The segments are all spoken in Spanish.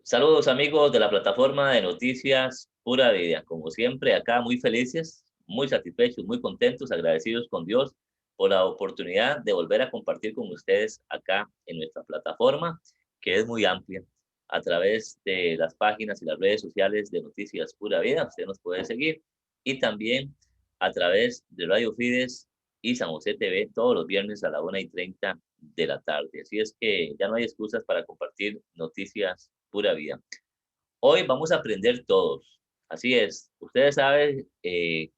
Saludos amigos de la plataforma de noticias Pura Vida. Como siempre, acá muy felices, muy satisfechos, muy contentos, agradecidos con Dios por la oportunidad de volver a compartir con ustedes acá en nuestra plataforma, que es muy amplia. A través de las páginas y las redes sociales de Noticias Pura Vida, usted nos puede seguir. Y también a través de Radio Fides y San José TV todos los viernes a la 1:30 de la tarde. Así es que ya no hay excusas para compartir noticias Pura Vida. Hoy vamos a aprender todos. Así es. Ustedes saben que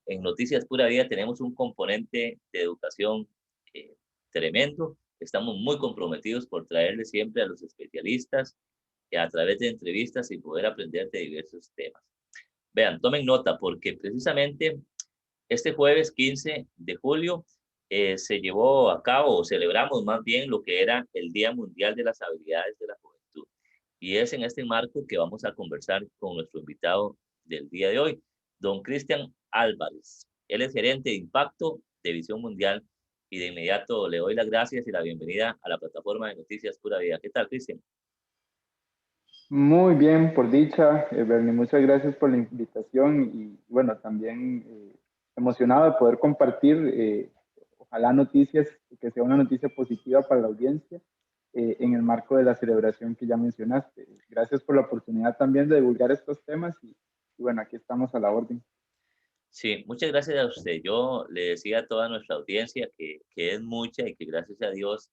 en Noticias Pura Vida tenemos un componente de educación eh, tremendo. Estamos muy comprometidos por traerles siempre a los especialistas a través de entrevistas y poder aprender de diversos temas. Vean, tomen nota porque precisamente este jueves 15 de julio se llevó a cabo, o celebramos más bien lo que era el Día Mundial de las Habilidades de la Juventud. Y es en este marco que vamos a conversar con nuestro invitado del día de hoy, don Cristian Álvarez. Él es gerente de impacto de Visión Mundial y de inmediato le doy las gracias y la bienvenida a la plataforma de Noticias Pura Vida. ¿Qué tal, Cristian? Muy bien, por dicha, Bernie, muchas gracias por la invitación y bueno, también emocionado de poder compartir, ojalá noticias, que sea una noticia positiva para la audiencia en el marco de la celebración que ya mencionaste. Gracias por la oportunidad también de divulgar estos temas y bueno, aquí estamos a la orden. Sí, muchas gracias a usted. Yo le decía a toda nuestra audiencia que es mucha y que gracias a Dios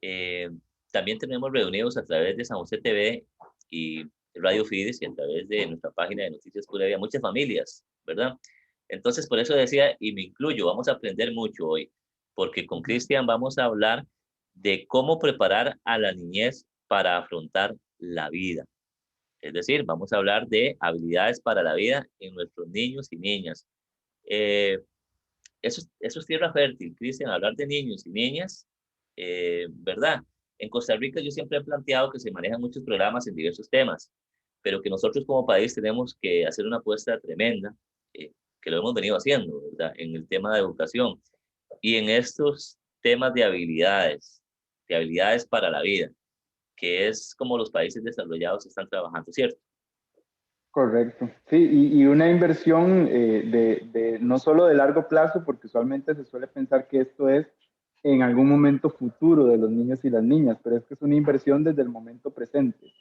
eh, también tenemos reunidos a través de San José TV y Radio Fides y a través de nuestra página de Noticias Pura Vida, muchas familias, ¿verdad? Entonces, por eso decía, y me incluyo, vamos a aprender mucho hoy, porque con Cristian vamos a hablar de cómo preparar a la niñez para afrontar la vida. Es decir, vamos a hablar de habilidades para la vida en nuestros niños y niñas. Eh, eso es tierra fértil, Cristian, hablar de niños y niñas, ¿verdad? En Costa Rica yo siempre he planteado que se manejan muchos programas en diversos temas, pero que nosotros como país tenemos que hacer una apuesta tremenda, que lo hemos venido haciendo, ¿verdad? En el tema de educación y en estos temas de habilidades para la vida, que es como los países desarrollados están trabajando, ¿cierto? Correcto. Sí, y una inversión de no solo de largo plazo, porque usualmente se suele pensar que esto es en algún momento futuro de los niños y las niñas, pero es que es una inversión desde el momento presente.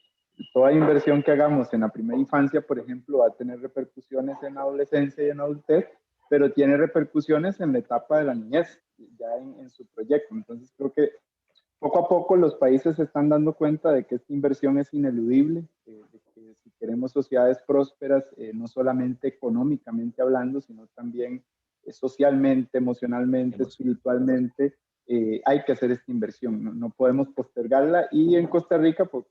Toda inversión que hagamos en la primera infancia, por ejemplo, va a tener repercusiones en la adolescencia y en la adultez, pero tiene repercusiones en la etapa de la niñez, ya en su proyecto. Entonces creo que poco a poco los países se están dando cuenta de que esta inversión es ineludible, de que si queremos sociedades prósperas, no solamente económicamente hablando, sino también socialmente, emocionalmente, Emocional. espiritualmente, hay que hacer esta inversión, no podemos postergarla y en Costa Rica pues,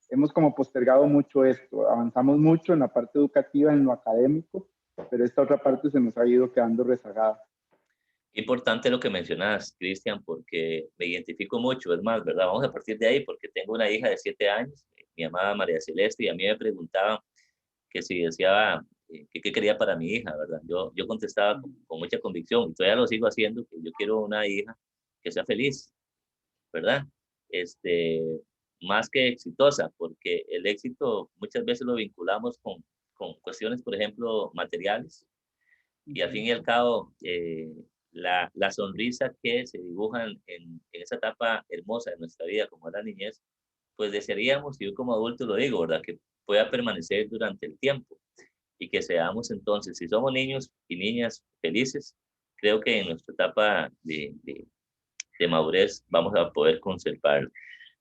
hemos como postergado mucho esto, avanzamos mucho en la parte educativa, en lo académico, pero esta otra parte se nos ha ido quedando rezagada. Importante lo que mencionas, Cristian, porque me identifico mucho, es más, ¿verdad? Vamos a partir de ahí, porque tengo una hija de 7 años, mi amada María Celeste, y a mí me preguntaba que si deseaba, que qué quería para mi hija, ¿verdad? Yo contestaba con mucha convicción, y todavía lo sigo haciendo, que yo quiero una hija que sea feliz, ¿verdad? Este, más que exitosa, porque el éxito muchas veces lo vinculamos con cuestiones, por ejemplo, materiales, y al fin y al cabo, la sonrisa que se dibuja en esa etapa hermosa de nuestra vida, como es la niñez, pues desearíamos, y yo como adulto lo digo, ¿verdad? Que pueda permanecer durante el tiempo y que seamos entonces, si somos niños y niñas felices, creo que en nuestra etapa de madurez vamos a poder conservarlo.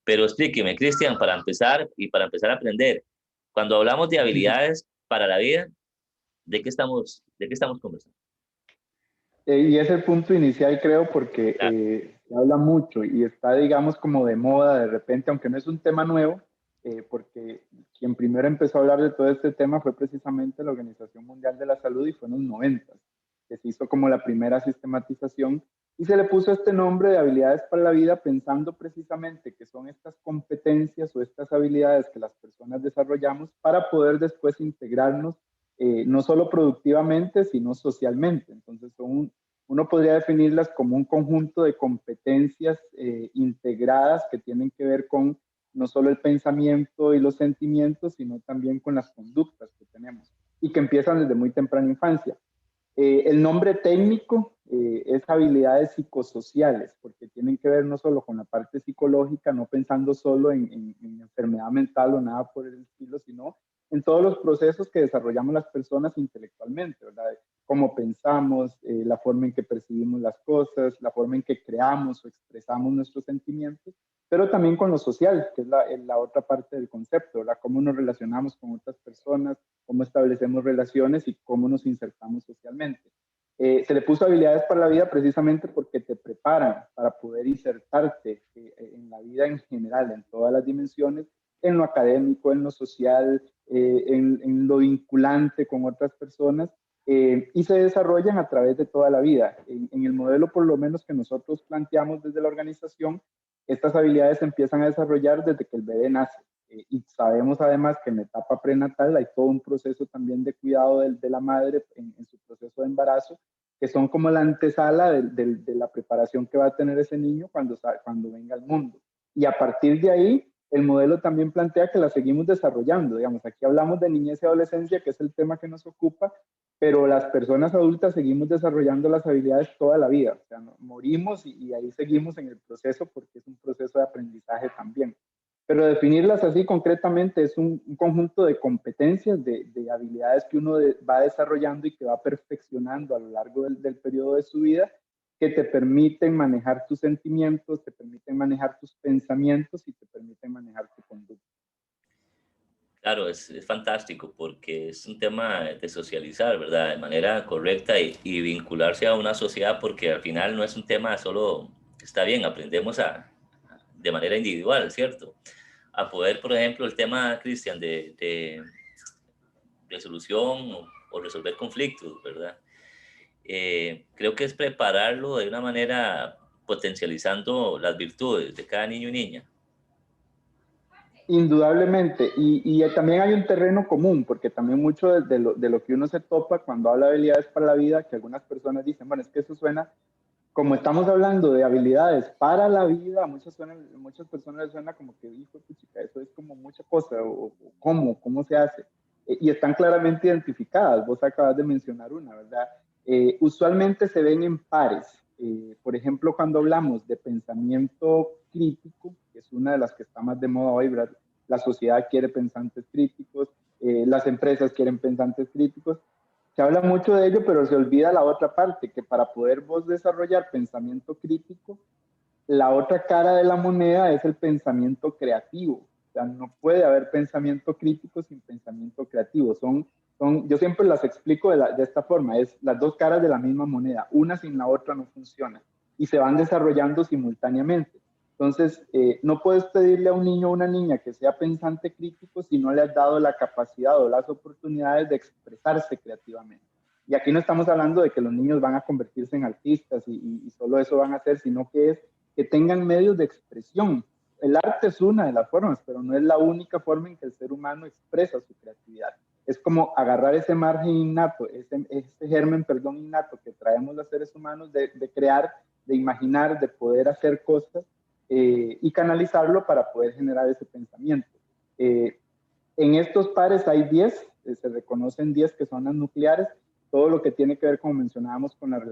Pero explíqueme, Cristian, para empezar y para empezar a aprender, cuando hablamos de habilidades para la vida, de qué estamos conversando? Y es el punto inicial, creo, porque Claro. se habla mucho y está, digamos, como de moda de repente, aunque no es un tema nuevo, porque quien primero empezó a hablar de todo este tema fue precisamente la Organización Mundial de la Salud y fue en los 90, que se hizo como la primera sistematización y se le puso este nombre de habilidades para la vida pensando precisamente que son estas competencias o estas habilidades que las personas desarrollamos para poder después integrarnos no solo productivamente, sino socialmente. Entonces, uno podría definirlas como un conjunto de competencias integradas que tienen que ver con no solo el pensamiento y los sentimientos, sino también con las conductas que tenemos y que empiezan desde muy temprana infancia. El nombre técnico es habilidades psicosociales, porque tienen que ver no solo con la parte psicológica, no pensando solo en enfermedad mental o nada por el estilo, sino en todos los procesos que desarrollamos las personas intelectualmente, ¿verdad? Cómo pensamos, la forma en que percibimos las cosas, la forma en que creamos o expresamos nuestros sentimientos, pero también con lo social, que es la otra parte del concepto, ¿verdad? Cómo nos relacionamos con otras personas, cómo establecemos relaciones y cómo nos insertamos socialmente. Se le puso habilidades para la vida precisamente porque te preparan para poder insertarte en la vida en general, en todas las dimensiones, en lo académico, en lo social, en lo vinculante con otras personas, y se desarrollan a través de toda la vida. En el modelo, por lo menos, que nosotros planteamos desde la organización, estas habilidades se empiezan a desarrollar desde que el bebé nace. Y sabemos además que en la etapa prenatal hay todo un proceso también de cuidado de la madre en su proceso de embarazo, que son como la antesala de la preparación que va a tener ese niño cuando venga al mundo. Y a partir de ahí, el modelo también plantea que la seguimos desarrollando. Digamos, aquí hablamos de niñez y adolescencia, que es el tema que nos ocupa, pero las personas adultas seguimos desarrollando las habilidades toda la vida. O sea, no, morimos y ahí seguimos en el proceso porque es un proceso de aprendizaje también. Pero definirlas así concretamente es un conjunto de competencias, de habilidades que uno va desarrollando y que va perfeccionando a lo largo del periodo de su vida, que te permiten manejar tus sentimientos, te permiten manejar tus pensamientos y te permiten manejar tu conducta. Claro, es fantástico porque es un tema de socializar, ¿verdad? De manera correcta y vincularse a una sociedad porque al final no es un tema solo, está bien, aprendemos de manera individual, ¿cierto? A poder, por ejemplo, el tema, Cristian, de resolución o resolver conflictos, ¿verdad? Creo que es prepararlo de una manera potencializando las virtudes de cada niño y niña. Indudablemente, y también hay un terreno común, porque también mucho de lo que uno se topa cuando habla de habilidades para la vida, que algunas personas dicen, bueno, es que eso suena, como estamos hablando de habilidades para la vida, muchas personas les suena como que, hijo de chica, eso es como mucha cosa, o cómo se hace. Y están claramente identificadas, vos acabas de mencionar una, ¿verdad? Usualmente se ven en pares. Por ejemplo, cuando hablamos de pensamiento crítico, que es una de las que está más de moda hoy, ¿verdad? La sociedad quiere pensantes críticos, las empresas quieren pensantes críticos. Se habla mucho de ello, pero se olvida la otra parte, que para poder vos desarrollar pensamiento crítico, la otra cara de la moneda es el pensamiento creativo. O sea, no puede haber pensamiento crítico sin pensamiento creativo. Yo siempre las explico de esta forma, es las dos caras de la misma moneda. Una sin la otra no funciona y se van desarrollando simultáneamente. Entonces, no puedes pedirle a un niño o una niña que sea pensante crítico si no le has dado la capacidad o las oportunidades de expresarse creativamente. Y aquí no estamos hablando de que los niños van a convertirse en artistas y solo eso van a hacer, sino que es que tengan medios de expresión. El arte es una de las formas, pero no es la única forma en que el ser humano expresa su creatividad. Es como agarrar ese margen innato, ese germen, perdón, innato que traemos los seres humanos de crear, de imaginar, de poder hacer cosas y canalizarlo para poder generar ese pensamiento. En estos pares hay 10, se reconocen 10 que son las nucleares, todo lo que tiene que ver, como mencionábamos, con el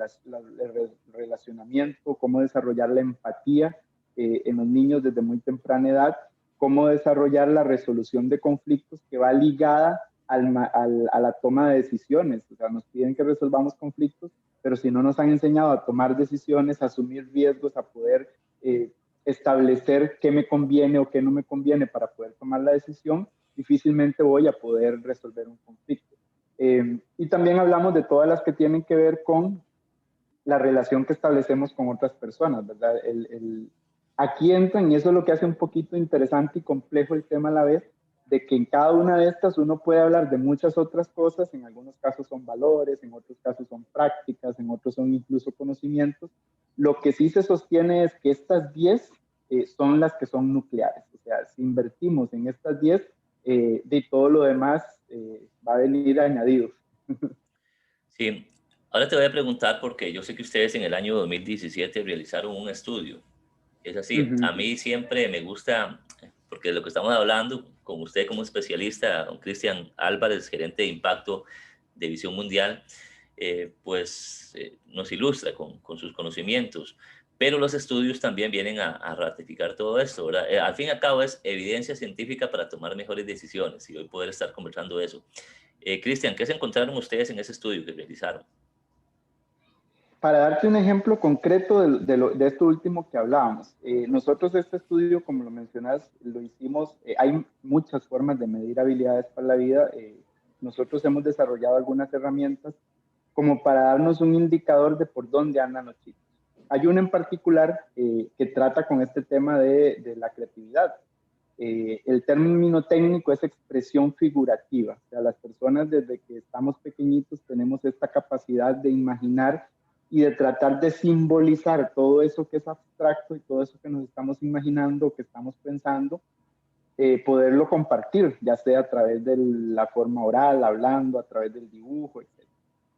relacionamiento, cómo desarrollar la empatía en los niños desde muy temprana edad, cómo desarrollar la resolución de conflictos que va ligada a la toma de decisiones. O sea, nos piden que resolvamos conflictos, pero si no nos han enseñado a tomar decisiones, a asumir riesgos, a poder establecer qué me conviene o qué no me conviene para poder tomar la decisión, difícilmente voy a poder resolver un conflicto. Y también hablamos de todas las que tienen que ver con la relación que establecemos con otras personas, ¿verdad? Aquí entran, y eso es lo que hace un poquito interesante y complejo el tema a la vez, de que en cada una de estas uno puede hablar de muchas otras cosas, en algunos casos son valores, en otros casos son prácticas, en otros son incluso conocimientos. Lo que sí se sostiene es que estas 10 son las que son nucleares, o sea, si invertimos en estas 10, de todo lo demás va a venir añadido. Sí, ahora te voy a preguntar porque yo sé que ustedes en el año 2017 realizaron un estudio. Es así, Uh -huh. a mí siempre me gusta porque de lo que estamos hablando con usted como especialista, don Cristian Álvarez, gerente de impacto de Visión Mundial, nos ilustra con sus conocimientos, pero los estudios también vienen a ratificar todo esto, ¿verdad? Al fin y al cabo es evidencia científica para tomar mejores decisiones y hoy poder estar conversando eso. Cristian, ¿qué se encontraron ustedes en ese estudio que realizaron? Para darte un ejemplo concreto de esto último que hablábamos, nosotros este estudio, como lo mencionas, lo hicimos, hay muchas formas de medir habilidades para la vida. Nosotros hemos desarrollado algunas herramientas como para darnos un indicador de por dónde andan los chicos. Hay una en particular que trata con este tema de la creatividad. El término técnico es expresión figurativa. O sea, las personas desde que estamos pequeñitos tenemos esta capacidad de imaginar y de tratar de simbolizar todo eso que es abstracto y todo eso que nos estamos imaginando, que estamos pensando, poderlo compartir, ya sea a través de la forma oral, hablando, a través del dibujo, etc.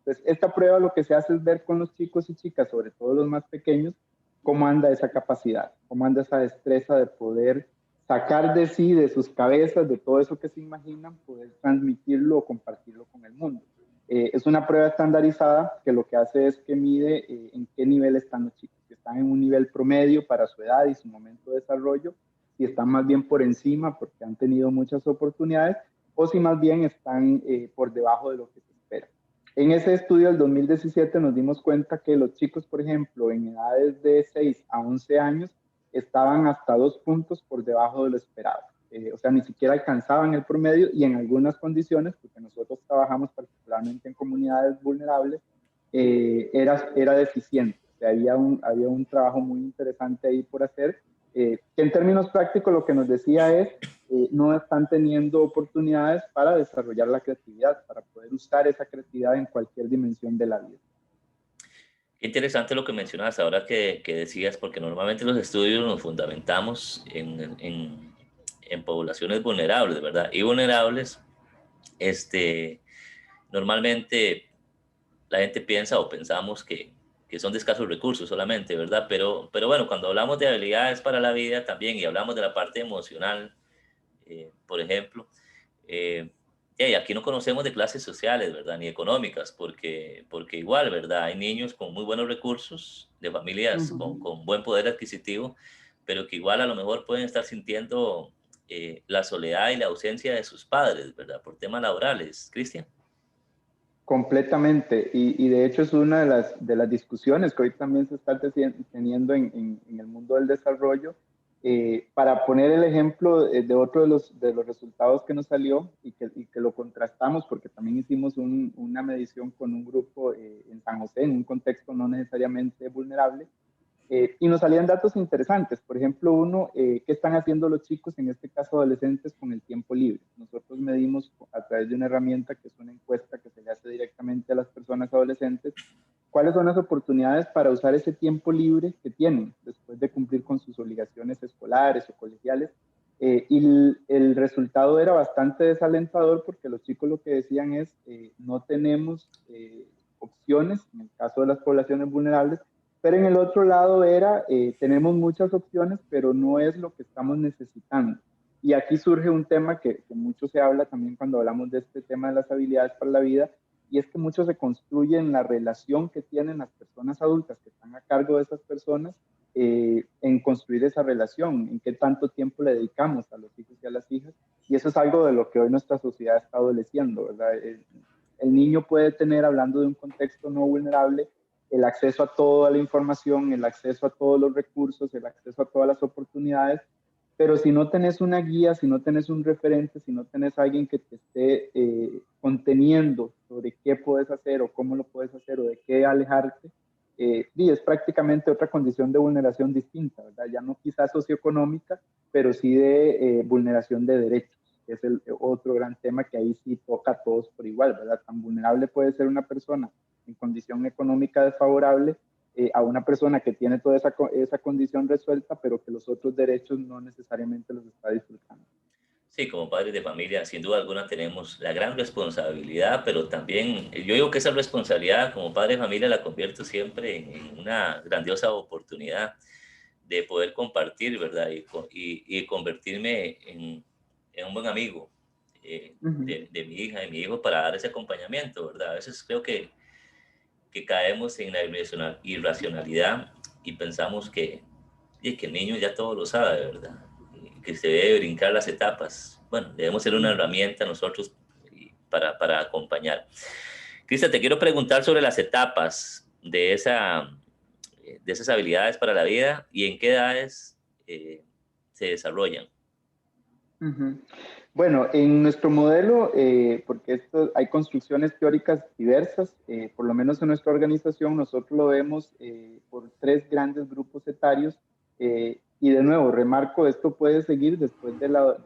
Entonces, esta prueba lo que se hace es ver con los chicos y chicas, sobre todo los más pequeños, cómo anda esa capacidad, cómo anda esa destreza de poder sacar de sí, de sus cabezas, de todo eso que se imaginan, poder transmitirlo o compartirlo con el mundo. Es una prueba estandarizada que lo que hace es que mide en qué nivel están los chicos, si están en un nivel promedio para su edad y su momento de desarrollo, si están más bien por encima porque han tenido muchas oportunidades, o si más bien están por debajo de lo que se espera. En ese estudio del 2017 nos dimos cuenta que los chicos, por ejemplo, en edades de 6 a 11 años, estaban hasta 2 puntos por debajo de lo esperado. O sea, ni siquiera alcanzaban el promedio y en algunas condiciones, porque nosotros trabajamos particularmente en comunidades vulnerables, era deficiente. O sea, había un trabajo muy interesante ahí por hacer, que en términos prácticos lo que nos decía es, no están teniendo oportunidades para desarrollar la creatividad, para poder usar esa creatividad en cualquier dimensión de la vida. Qué interesante lo que mencionas ahora que decías, porque normalmente los estudios nos fundamentamos en poblaciones vulnerables, ¿verdad? Y vulnerables, normalmente la gente piensa o pensamos que son de escasos recursos solamente, ¿verdad? Pero bueno, cuando hablamos de habilidades para la vida también y hablamos de la parte emocional, por ejemplo, eh, y aquí no conocemos de clases sociales, ¿verdad? Ni económicas, porque igual, ¿verdad? Hay niños con muy buenos recursos, de familias con buen poder adquisitivo, pero que igual a lo mejor pueden estar sintiendo la soledad y la ausencia de sus padres, ¿verdad? Por temas laborales. Cristian. Completamente, y de hecho es una de las discusiones que hoy también se está teniendo en el mundo del desarrollo. Para poner el ejemplo de otro de los resultados que nos salió y que lo contrastamos, porque también hicimos una medición con un grupo en San José, en un contexto no necesariamente vulnerable, y nos salían datos interesantes. Por ejemplo, uno, ¿qué están haciendo los chicos, en este caso adolescentes, con el tiempo libre? Nosotros medimos a través de una herramienta que es una encuesta que se le hace directamente a las personas adolescentes, cuáles son las oportunidades para usar ese tiempo libre que tienen después de cumplir con sus obligaciones escolares o colegiales. Y el resultado era bastante desalentador porque los chicos lo que decían es, no tenemos opciones, en el caso de las poblaciones vulnerables, pero en el otro lado era, tenemos muchas opciones, pero no es lo que estamos necesitando. Y aquí surge un tema que mucho se habla también cuando hablamos de este tema de las habilidades para la vida, y es que mucho se construye en la relación que tienen las personas adultas que están a cargo de esas personas, en construir esa relación, en qué tanto tiempo le dedicamos a los hijos y a las hijas, y eso es algo de lo que hoy nuestra sociedad está adoleciendo, ¿verdad? El niño puede tener, hablando de un contexto no vulnerable, el acceso a toda la información, el acceso a todos los recursos, el acceso a todas las oportunidades, pero si no tenés una guía, si no tenés un referente, si no tenés alguien que te esté conteniendo sobre qué puedes hacer o cómo lo puedes hacer o de qué alejarte, es prácticamente otra condición de vulneración distinta, ¿verdad? Ya no quizás socioeconómica, pero sí de vulneración de derechos, que es el otro gran tema que ahí sí toca a todos por igual, ¿verdad? Tan vulnerable puede ser una persona en condición económica desfavorable a una persona que tiene toda esa condición resuelta, pero que los otros derechos no necesariamente los está disfrutando. Sí, como padres de familia, sin duda alguna tenemos la gran responsabilidad, pero también yo digo que esa responsabilidad como padre de familia la convierto siempre en una grandiosa oportunidad de poder compartir, ¿verdad? Y convertirme en un buen amigo de mi hija y mi hijo para dar ese acompañamiento, ¿verdad? A veces creo que caemos en la irracionalidad y pensamos que el niño ya todo lo sabe, ¿verdad? Que se debe brincar las etapas. Bueno, debemos ser una herramienta nosotros para acompañar. Cristian, te quiero preguntar sobre las etapas de esas habilidades para la vida y en qué edades se desarrollan. Bueno, en nuestro modelo, porque hay construcciones teóricas diversas, por lo menos en nuestra organización nosotros lo vemos por 3 grandes grupos etarios, y de nuevo, remarco, esto puede seguir después de la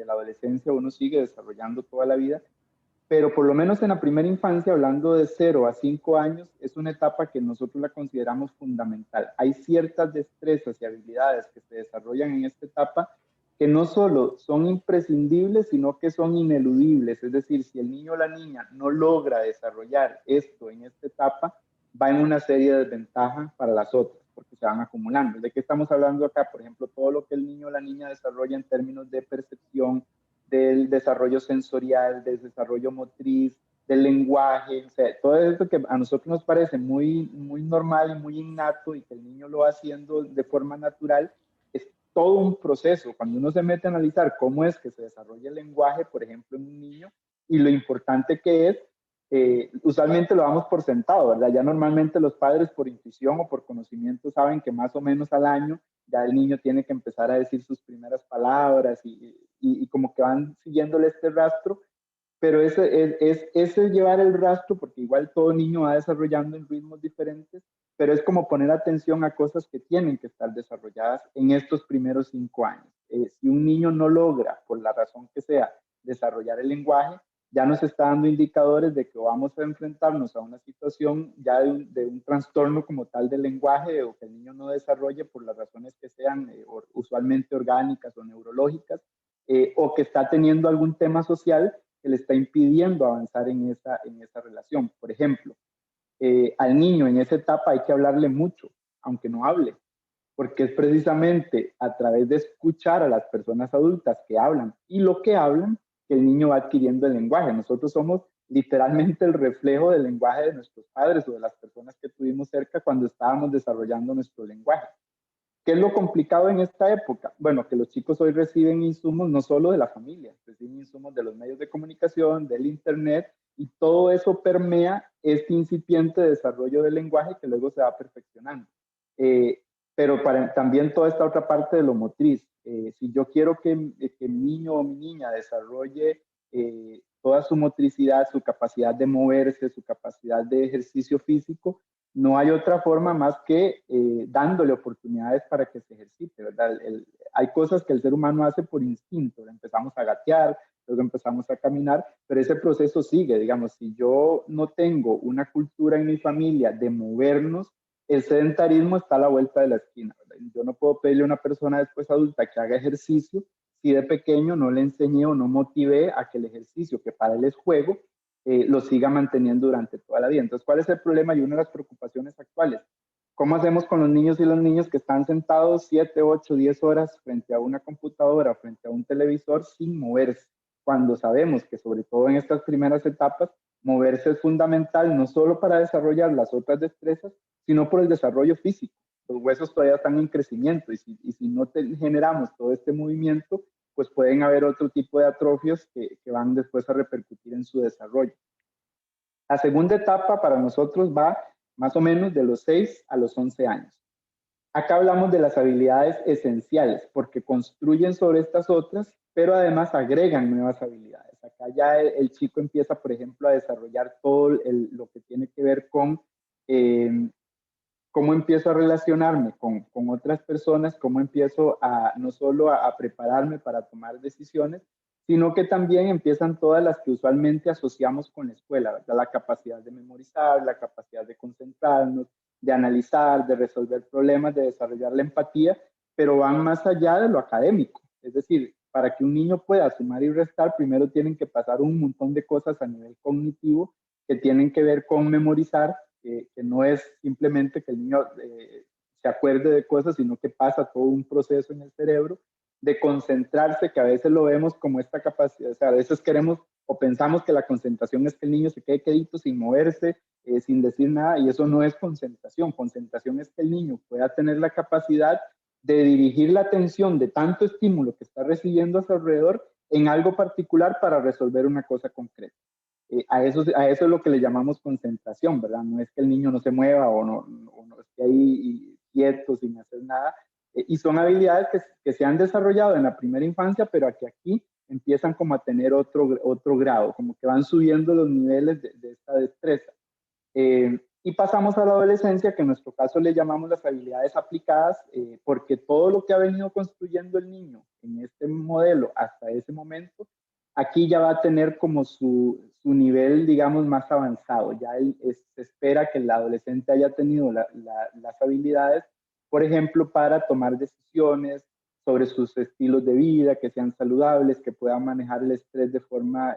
adolescencia, uno sigue desarrollando toda la vida, pero por lo menos en la primera infancia, hablando de 0 a 5 años, es una etapa que nosotros la consideramos fundamental. Hay ciertas destrezas y habilidades que se desarrollan en esta etapa que no solo son imprescindibles, sino que son ineludibles. Es decir, si el niño o la niña no logra desarrollar esto en esta etapa, va en una serie de desventajas para las otras, porque se van acumulando. ¿De qué estamos hablando acá? Por ejemplo, todo lo que el niño o la niña desarrolla en términos de percepción, del desarrollo sensorial, del desarrollo motriz, del lenguaje, o sea, todo eso que a nosotros nos parece muy, muy normal y muy innato y que el niño lo va haciendo de forma natural, es todo un proceso. Cuando uno se mete a analizar cómo es que se desarrolla el lenguaje, por ejemplo, en un niño, y lo importante que es, usualmente lo damos por sentado, ¿verdad? Ya normalmente los padres por intuición o por conocimiento saben que más o menos al año ya el niño tiene que empezar a decir sus primeras palabras y como que van siguiéndole este rastro, pero ese llevar el rastro, porque igual todo niño va desarrollando en ritmos diferentes, pero es como poner atención a cosas que tienen que estar desarrolladas en estos primeros 5 años. Si un niño no logra, por la razón que sea, desarrollar el lenguaje, ya nos está dando indicadores de que vamos a enfrentarnos a una situación ya de un trastorno como tal del lenguaje o que el niño no desarrolle por las razones que sean usualmente orgánicas o neurológicas, o que está teniendo algún tema social que le está impidiendo avanzar en esa relación. Por ejemplo, al niño en esa etapa hay que hablarle mucho, aunque no hable, porque es precisamente a través de escuchar a las personas adultas que hablan y lo que hablan que el niño va adquiriendo el lenguaje. Nosotros somos literalmente el reflejo del lenguaje de nuestros padres o de las personas que tuvimos cerca cuando estábamos desarrollando nuestro lenguaje. ¿Qué es lo complicado en esta época? Bueno, que los chicos hoy reciben insumos no solo de la familia, reciben insumos de los medios de comunicación, del internet, y todo eso permea este incipiente desarrollo del lenguaje que luego se va perfeccionando. Pero también toda esta otra parte de lo motriz. Si yo quiero que mi niño o mi niña desarrolle toda su motricidad, su capacidad de moverse, su capacidad de ejercicio físico, no hay otra forma más que dándole oportunidades para que se ejercite, ¿verdad? Hay cosas que el ser humano hace por instinto, empezamos a gatear, luego empezamos a caminar, pero ese proceso sigue, digamos, si yo no tengo una cultura en mi familia de movernos, el sedentarismo está a la vuelta de la esquina, ¿verdad? Yo no puedo pedirle a una persona después adulta que haga ejercicio si de pequeño no le enseñé o no motivé a que el ejercicio, que para él es juego, lo siga manteniendo durante toda la vida. Entonces, ¿cuál es el problema y una de las preocupaciones actuales? ¿Cómo hacemos con los niños y los niños que están sentados 7, 8, 10 horas frente a una computadora, frente a un televisor sin moverse? Cuando sabemos que sobre todo en estas primeras etapas, moverse es fundamental no solo para desarrollar las otras destrezas, sino por el desarrollo físico. Los huesos todavía están en crecimiento y si no generamos todo este movimiento, pues pueden haber otro tipo de atrofios que van después a repercutir en su desarrollo. La segunda etapa para nosotros va más o menos de los 6 a los 11 años. Acá hablamos de las habilidades esenciales porque construyen sobre estas otras, pero además agregan nuevas habilidades. Acá ya el chico empieza, por ejemplo, a desarrollar todo lo que tiene que ver con cómo empiezo a relacionarme con otras personas, cómo empiezo no solo a prepararme para tomar decisiones, sino que también empiezan todas las que usualmente asociamos con la escuela, ¿verdad? La capacidad de memorizar, la capacidad de concentrarnos, de analizar, de resolver problemas, de desarrollar la empatía, pero van más allá de lo académico. Es decir, para que un niño pueda sumar y restar, primero tienen que pasar un montón de cosas a nivel cognitivo que tienen que ver con memorizar, que no es simplemente que el niño se acuerde de cosas, sino que pasa todo un proceso en el cerebro de concentrarse, que a veces lo vemos como esta capacidad, o sea, a veces queremos o pensamos que la concentración es que el niño se quede quedito sin moverse, sin decir nada, y eso no es concentración. Concentración es que el niño pueda tener la capacidad de dirigir la atención de tanto estímulo que está recibiendo a su alrededor en algo particular para resolver una cosa concreta. A eso es lo que le llamamos concentración, ¿verdad? No es que el niño no se mueva o no esté ahí quieto sin hacer nada. Y son habilidades que se han desarrollado en la primera infancia, pero que aquí empiezan como a tener otro grado, como que van subiendo los niveles de esta destreza. Y pasamos a la adolescencia, que en nuestro caso le llamamos las habilidades aplicadas, porque todo lo que ha venido construyendo el niño en este modelo hasta ese momento, aquí ya va a tener como su nivel, digamos, más avanzado. Ya se espera que el adolescente haya tenido las habilidades, por ejemplo, para tomar decisiones sobre sus estilos de vida, que sean saludables, que puedan manejar el estrés de forma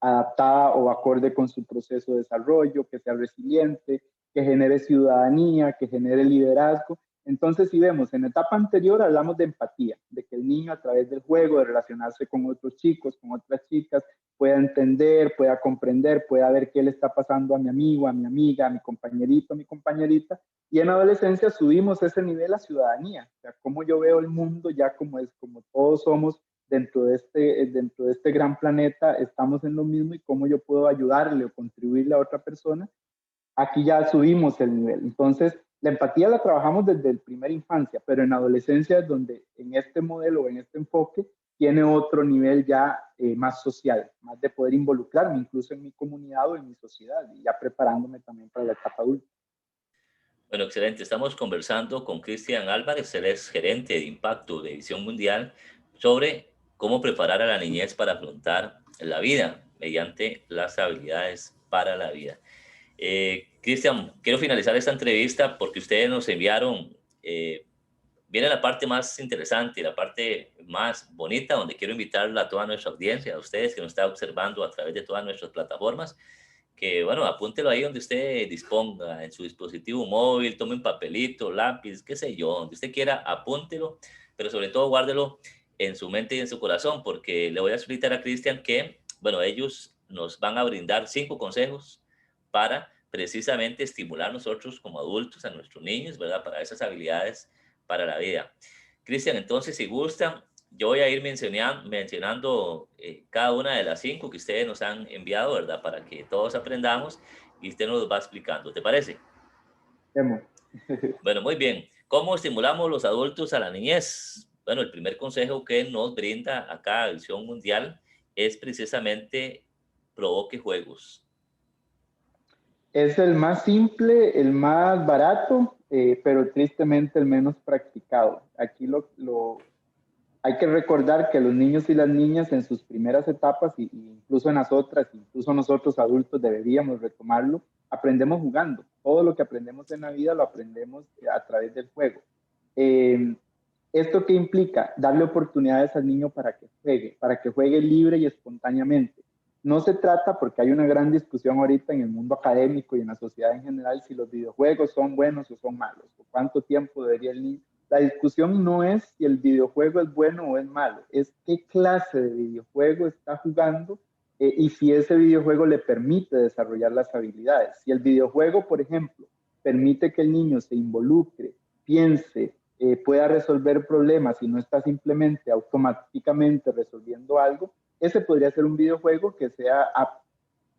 adaptada o acorde con su proceso de desarrollo, que sea resiliente, que genere ciudadanía, que genere liderazgo. Entonces, si vemos, en la etapa anterior hablamos de empatía, de que el niño a través del juego, de relacionarse con otros chicos, con otras chicas, pueda entender, pueda comprender, pueda ver qué le está pasando a mi amigo, a mi amiga, a mi compañerito, a mi compañerita. Y en adolescencia subimos ese nivel a ciudadanía, o sea, cómo yo veo el mundo ya como es, como todos somos dentro de este gran planeta, estamos en lo mismo y cómo yo puedo ayudarle o contribuirle a otra persona. Aquí ya subimos el nivel. Entonces, la empatía la trabajamos desde la primera infancia, pero en adolescencia es donde en este modelo, en este enfoque, tiene otro nivel ya más social, más de poder involucrarme incluso en mi comunidad o en mi sociedad, y ya preparándome también para la etapa adulta. Bueno, excelente. Estamos conversando con Cristian Álvarez, él es gerente de impacto de Visión Mundial, sobre cómo preparar a la niñez para afrontar la vida mediante las habilidades para la vida. Cristian, quiero finalizar esta entrevista porque ustedes nos enviaron, viene la parte más interesante, la parte más bonita, donde quiero invitar a toda nuestra audiencia, a ustedes que nos están observando a través de todas nuestras plataformas, que, bueno, apúntelo ahí donde usted disponga, en su dispositivo móvil, tome un papelito, lápiz, qué sé yo, donde usted quiera, apúntelo, pero sobre todo guárdelo en su mente y en su corazón, porque le voy a explicar a Cristian que, bueno, ellos nos van a brindar 5 consejos para precisamente estimular nosotros como adultos a nuestros niños, ¿verdad? Para esas habilidades para la vida. Cristian, entonces, si gustan, yo voy a ir mencionando cada una de las 5 que ustedes nos han enviado, ¿verdad? Para que todos aprendamos y usted nos va explicando. ¿Te parece? Demo. Bueno, muy bien. ¿Cómo estimulamos los adultos a la niñez? Bueno, el primer consejo que nos brinda acá Visión Mundial es precisamente provoque juegos. Es el más simple, el más barato, pero tristemente el menos practicado. Aquí hay que recordar que los niños y las niñas en sus primeras etapas, y incluso en las otras, incluso nosotros adultos deberíamos retomarlo, aprendemos jugando. Todo lo que aprendemos en la vida lo aprendemos a través del juego. ¿Esto qué implica? Darle oportunidades al niño para que juegue libre y espontáneamente. No se trata, porque hay una gran discusión ahorita en el mundo académico y en la sociedad en general, si los videojuegos son buenos o son malos, o cuánto tiempo debería el niño. La discusión no es si el videojuego es bueno o es malo, es qué clase de videojuego está jugando y si ese videojuego le permite desarrollar las habilidades. Si el videojuego, por ejemplo, permite que el niño se involucre, piense, pueda resolver problemas y no está simplemente automáticamente resolviendo algo, ese podría ser un videojuego que sea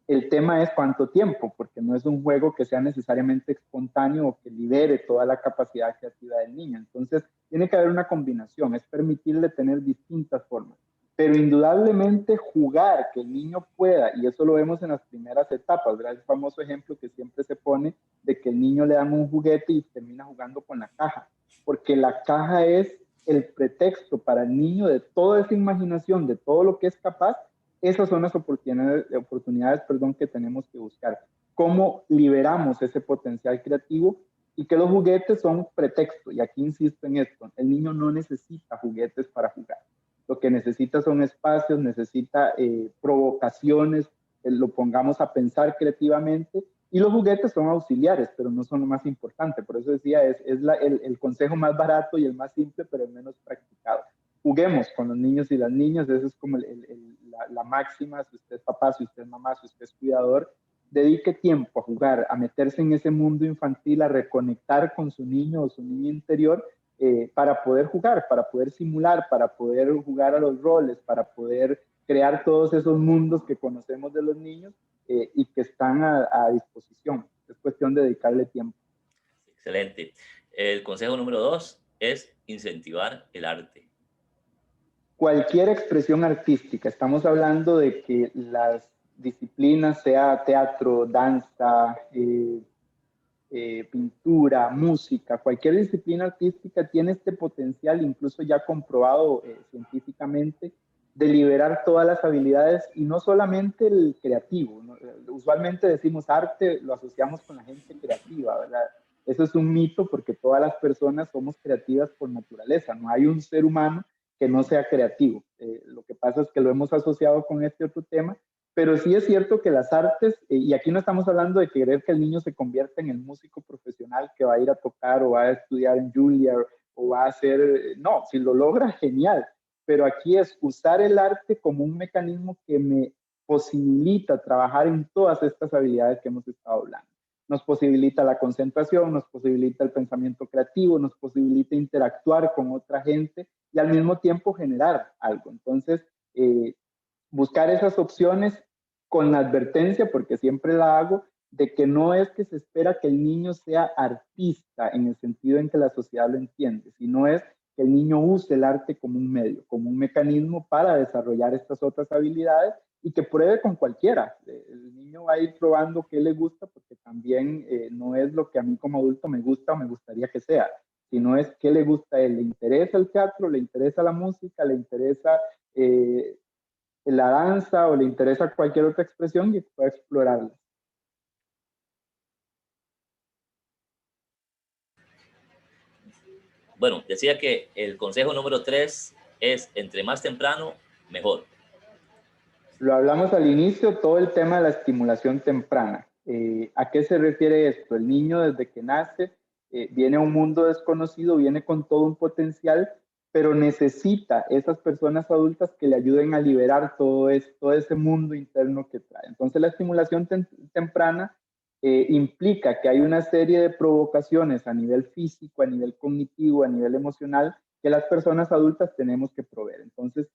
el tema es cuánto tiempo, porque no es un juego que sea necesariamente espontáneo o que libere toda la capacidad creativa del niño. Entonces, tiene que haber una combinación, es permitirle tener distintas formas. Pero indudablemente jugar, que el niño pueda, y eso lo vemos en las primeras etapas, ¿verdad? El famoso ejemplo que siempre se pone de que el niño le dan un juguete y termina jugando con la caja, porque la caja es el pretexto para el niño de toda esa imaginación, de todo lo que es capaz. Esas son las oportunidades que tenemos que buscar. ¿Cómo liberamos ese potencial creativo? Y que los juguetes son pretexto. Y aquí insisto en esto, el niño no necesita juguetes para jugar. Lo que necesita son espacios, necesita provocaciones, lo pongamos a pensar creativamente Y los juguetes son auxiliares, pero no son lo más importante. Por eso decía, el consejo más barato y el más simple, pero el menos practicado. Juguemos con los niños y las niñas, esa es como la máxima, si usted es papá, si usted es mamá, si usted es cuidador, dedique tiempo a jugar, a meterse en ese mundo infantil, a reconectar con su niño o su niña interior, para poder jugar, para poder simular, para poder jugar a los roles, para poder crear todos esos mundos que conocemos de los niños y que están a disposición. Es cuestión de dedicarle tiempo. Excelente. El consejo número 2 es incentivar el arte. Cualquier expresión artística, estamos hablando de que las disciplinas, sea teatro, danza, pintura, música, cualquier disciplina artística tiene este potencial, incluso ya comprobado científicamente, de liberar todas las habilidades y no solamente el creativo, ¿no? Usualmente decimos arte, lo asociamos con la gente creativa, ¿verdad? Eso es un mito porque todas las personas somos creativas por naturaleza, no hay un ser humano que no sea creativo. Lo que pasa es que lo hemos asociado con este otro tema, pero sí es cierto que las artes, y aquí no estamos hablando de querer que el niño se convierta en el músico profesional que va a ir a tocar o va a estudiar en Juilliard o va a hacer, no, si lo logra, genial, pero aquí es usar el arte como un mecanismo que me posibilita trabajar en todas estas habilidades que hemos estado hablando. Nos posibilita la concentración, nos posibilita el pensamiento creativo, nos posibilita interactuar con otra gente y al mismo tiempo generar algo. Entonces, buscar esas opciones con la advertencia, porque siempre la hago, de que no es que se espera que el niño sea artista en el sentido en que la sociedad lo entiende, sino es que el niño use el arte como un medio, como un mecanismo para desarrollar estas otras habilidades y que pruebe con cualquiera. El niño va a ir probando qué le gusta, porque también no es lo que a mí como adulto me gusta o me gustaría que sea, sino es qué le gusta a él. ¿Le interesa el teatro? ¿Le interesa la música? ¿Le interesa la danza o le interesa cualquier otra expresión y pueda explorarla? Bueno, decía que el consejo número 3 es entre más temprano, mejor. Lo hablamos al inicio, todo el tema de la estimulación temprana. ¿A qué se refiere esto? El niño desde que nace viene a un mundo desconocido, viene con todo un potencial, pero necesita esas personas adultas que le ayuden a liberar todo ese mundo interno que trae. Entonces la estimulación temprana implica que hay una serie de provocaciones a nivel físico, a nivel cognitivo, a nivel emocional, que las personas adultas tenemos que proveer. Entonces,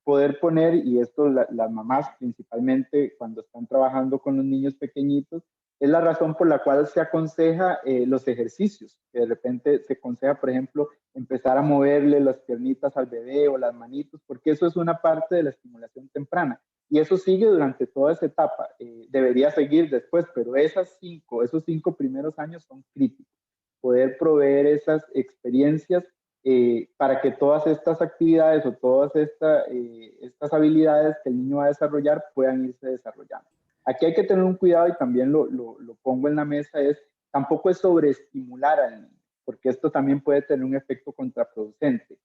poder poner, y esto las mamás principalmente cuando están trabajando con los niños pequeñitos, es la razón por la cual se aconseja los ejercicios, que de repente se aconseja, por ejemplo, empezar a moverle las piernitas al bebé o las manitos, porque eso es una parte de la estimulación temprana. Y eso sigue durante toda esa etapa. Debería seguir después, pero esos 5 primeros años son críticos. Poder proveer esas experiencias para que todas estas actividades o todas estas habilidades que el niño va a desarrollar puedan irse desarrollando. Aquí hay que tener un cuidado y también lo pongo en la mesa, tampoco es sobreestimular al niño, porque esto también puede tener un efecto contraproducente.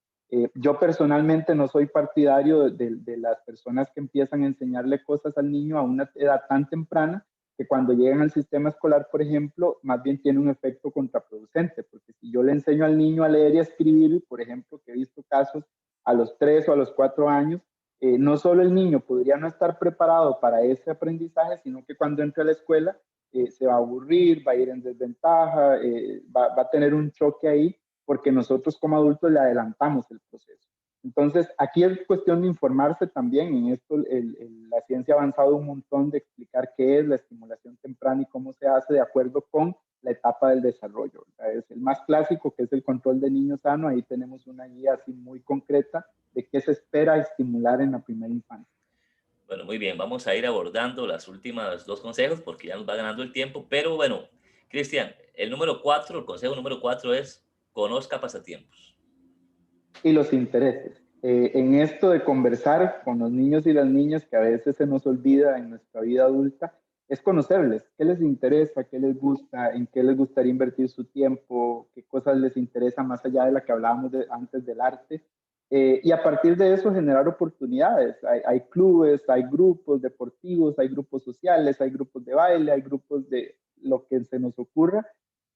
Yo personalmente no soy partidario de las personas que empiezan a enseñarle cosas al niño a una edad tan temprana, que cuando llegan al sistema escolar, por ejemplo, más bien tiene un efecto contraproducente, porque si yo le enseño al niño a leer y a escribir, por ejemplo, que he visto casos a los 3 o a los 4 años, no solo el niño podría no estar preparado para ese aprendizaje, sino que cuando entre a la escuela se va a aburrir, va a ir en desventaja, va a tener un choque ahí, porque nosotros como adultos le adelantamos el proceso. Entonces, aquí es cuestión de informarse también. En esto la ciencia ha avanzado un montón de explicar qué es la estimulación temprana y cómo se hace de acuerdo con la etapa del desarrollo. Es el más clásico, que es el control de niño sano. Ahí tenemos una guía así muy concreta de qué se espera estimular en la primera infancia. Bueno, muy bien, vamos a ir abordando las últimas dos consejos porque ya nos va ganando el tiempo, pero bueno, Cristian, el consejo número 4 es conozca pasatiempos. Y los intereses. En esto de conversar con los niños y las niñas, que a veces se nos olvida en nuestra vida adulta, es conocerles, qué les interesa, qué les gusta, en qué les gustaría invertir su tiempo, qué cosas les interesa más allá de la que hablábamos antes del arte. Y a partir de eso generar oportunidades. Hay clubes, hay grupos deportivos, hay grupos sociales, hay grupos de baile, hay grupos de lo que se nos ocurra,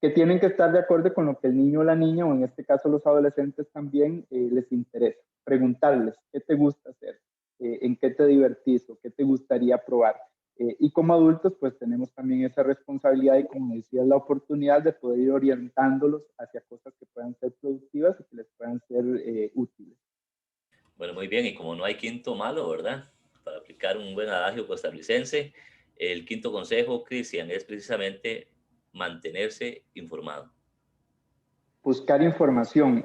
que tienen que estar de acuerdo con lo que el niño o la niña, o en este caso los adolescentes también, les interesa. Preguntarles, ¿qué te gusta hacer? ¿En qué te divertís o qué te gustaría probar? Y como adultos, pues tenemos también esa responsabilidad y, como decía, la oportunidad de poder ir orientándolos hacia cosas que puedan ser productivas y que les puedan ser útiles. Bueno, muy bien, y como no hay quinto malo, ¿verdad? Para aplicar un buen adagio costarricense, el quinto consejo, Cristian, es precisamente mantenerse informado. Buscar información.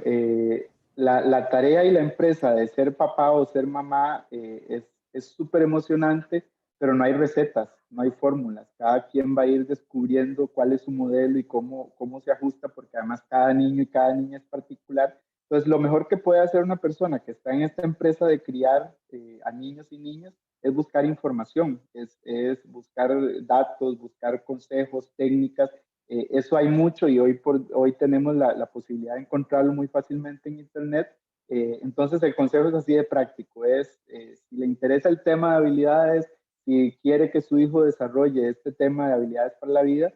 La tarea y la empresa de ser papá o ser mamá es súper emocionante, pero no hay recetas, no hay fórmulas. Cada quien va a ir descubriendo cuál es su modelo y cómo se ajusta, porque además cada niño y cada niña es particular. Entonces, lo mejor que puede hacer una persona que está en esta empresa de criar a niños y niñas es buscar información, es buscar datos, buscar consejos, técnicas. Eso hay mucho y hoy tenemos la posibilidad de encontrarlo muy fácilmente en Internet. Entonces el consejo es así de práctico, si le interesa el tema de habilidades, si quiere que su hijo desarrolle este tema de habilidades para la vida,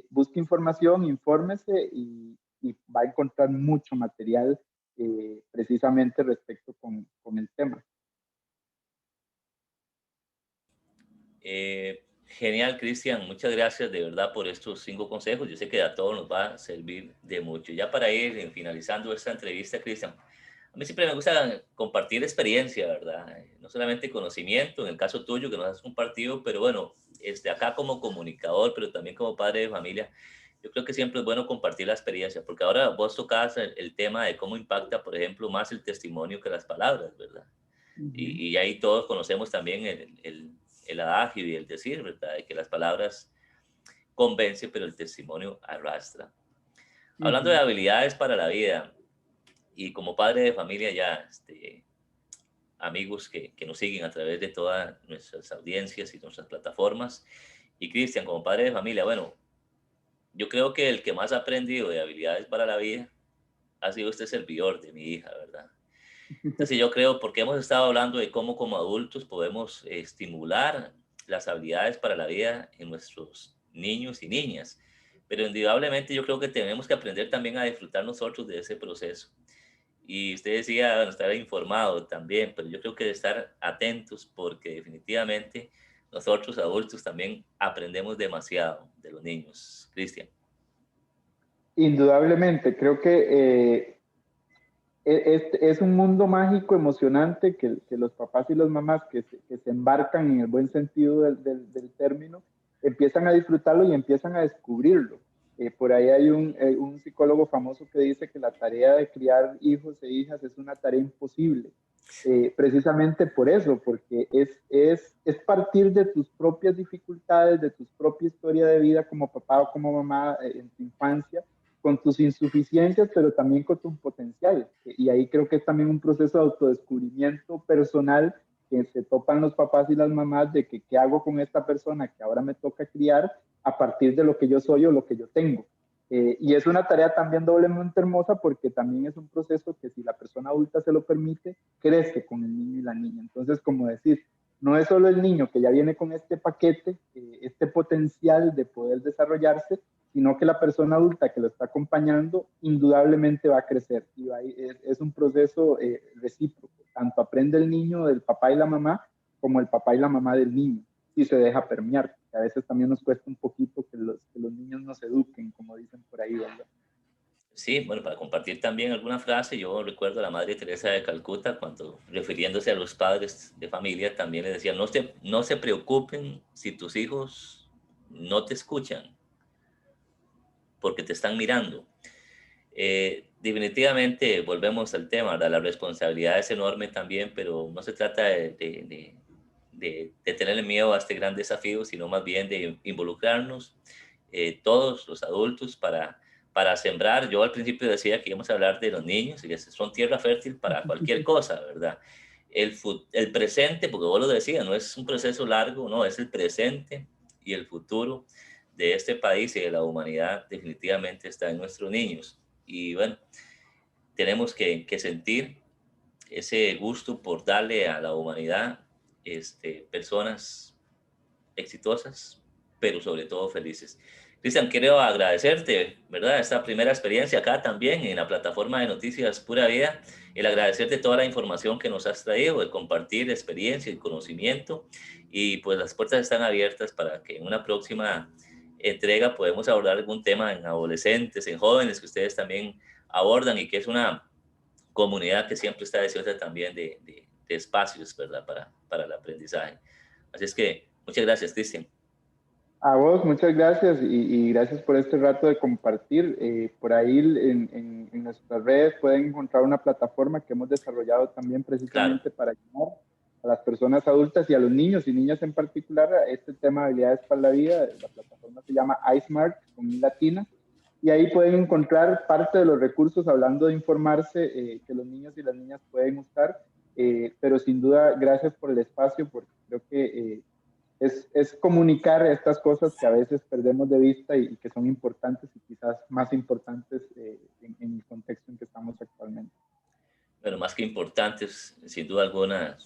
busque información, infórmese y va a encontrar mucho material precisamente respecto con el tema. Genial, Cristian. Muchas gracias de verdad por estos 5 consejos. Yo sé que a todos nos va a servir de mucho. Ya para ir finalizando esta entrevista, Cristian, a mí siempre me gusta compartir experiencia, ¿verdad? No solamente conocimiento, en el caso tuyo que nos has compartido, pero bueno, acá como comunicador, pero también como padre de familia, yo creo que siempre es bueno compartir la experiencia, porque ahora vos tocás el tema de cómo impacta, por ejemplo, más el testimonio que las palabras, ¿verdad? Uh -huh. Y ahí todos conocemos también el adagio y el decir, ¿verdad? De que las palabras convencen, pero el testimonio arrastra. Uh Hablando de -huh. habilidades para la vida, y como padre de familia ya, amigos que nos siguen a través de todas nuestras audiencias y nuestras plataformas, y Cristian, como padre de familia, bueno, yo creo que el que más ha aprendido de habilidades para la vida ha sido este servidor de mi hija, ¿verdad? Entonces yo creo, porque hemos estado hablando de cómo como adultos podemos estimular las habilidades para la vida en nuestros niños y niñas, pero indudablemente yo creo que tenemos que aprender también a disfrutar nosotros de ese proceso. Y usted decía, bueno, estar informado también, pero yo creo que de estar atentos porque definitivamente nosotros adultos también aprendemos demasiado de los niños. Cristian. Indudablemente, creo que es un mundo mágico, emocionante, que los papás y las mamás que se embarcan en el buen sentido del término, empiezan a disfrutarlo y empiezan a descubrirlo. Por ahí hay un psicólogo famoso que dice que la tarea de criar hijos e hijas es una tarea imposible. Precisamente por eso, porque es partir de tus propias dificultades, de tu propia historia de vida como papá o como mamá en tu infancia, con tus insuficiencias, pero también con tu potencial. Y ahí creo que es también un proceso de autodescubrimiento personal que se topan los papás y las mamás de que qué hago con esta persona que ahora me toca criar a partir de lo que yo soy o lo que yo tengo. Y es una tarea también doblemente hermosa porque también es un proceso que, si la persona adulta se lo permite, crece con el niño y la niña. Entonces, como decir, no es solo el niño que ya viene con este paquete, este potencial de poder desarrollarse, sino que la persona adulta que lo está acompañando indudablemente va a crecer. Es un proceso recíproco. Tanto aprende el niño del papá y la mamá, como el papá y la mamá del niño, si se deja permear. A veces también nos cuesta un poquito que los niños nos eduquen, como dicen por ahí, ¿verdad? Sí, bueno, para compartir también alguna frase, yo recuerdo a la Madre Teresa de Calcuta cuando, refiriéndose a los padres de familia, también le decía, no se preocupen si tus hijos no te escuchan, porque te están mirando. Definitivamente volvemos al tema, ¿verdad? La responsabilidad es enorme también, pero no se trata de tenerle miedo a este gran desafío, sino más bien de involucrarnos todos los adultos para sembrar. Yo al principio decía que íbamos a hablar de los niños y que son tierra fértil para cualquier cosa, ¿verdad? El presente, porque vos lo decías, no es un proceso largo, no, es el presente y el futuro de este país y de la humanidad definitivamente está en nuestros niños. Y bueno, tenemos que sentir ese gusto por darle a la humanidad personas exitosas, pero sobre todo felices. Cristian, quiero agradecerte, ¿verdad? Esta primera experiencia acá también en la plataforma de noticias Pura Vida, el agradecerte toda la información que nos has traído, el compartir experiencia y conocimiento, y pues las puertas están abiertas para que en una próxima entrega podemos abordar algún tema en adolescentes, en jóvenes que ustedes también abordan y que es una comunidad que siempre está deseosa también de espacios, ¿verdad? Para el aprendizaje. Así es que muchas gracias, Cristian. A vos, muchas gracias y gracias por este rato de compartir. Por ahí en nuestras redes pueden encontrar una plataforma que hemos desarrollado también Claro, precisamente para ayudar a las personas adultas y a los niños y niñas en particular a este tema de habilidades para la vida. La plataforma se llama iSmart, con I latina, y ahí pueden encontrar parte de los recursos hablando de informarse que los niños y las niñas pueden usar. Pero sin duda, gracias por el espacio, porque creo que es comunicar estas cosas que a veces perdemos de vista y que son importantes y quizás más importantes en el contexto en que estamos actualmente. pero más que importantes, sin duda alguna,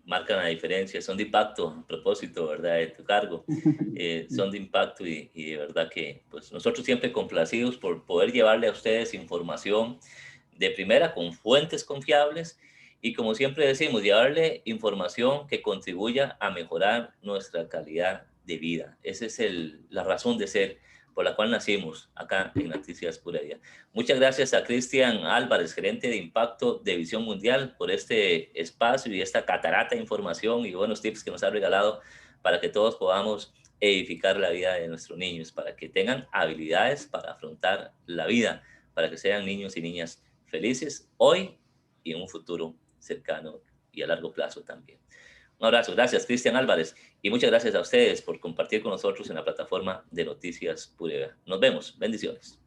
marcan la diferencia, son de impacto, a propósito, ¿verdad? De tu cargo, son de impacto y de verdad que pues nosotros siempre complacidos por poder llevarle a ustedes información de primera con fuentes confiables y como siempre decimos, llevarle información que contribuya a mejorar nuestra calidad de vida. Esa es la razón de ser por la cual nacimos acá en Noticias Pura Vida. Muchas gracias a Cristian Álvarez, gerente de impacto de Visión Mundial, por este espacio y esta catarata de información y buenos tips que nos ha regalado para que todos podamos edificar la vida de nuestros niños, para que tengan habilidades para afrontar la vida, para que sean niños y niñas felices hoy y en un futuro cercano y a largo plazo también. Un abrazo, gracias Cristian Álvarez y muchas gracias a ustedes por compartir con nosotros en la plataforma de Noticias Pura. Nos vemos, bendiciones.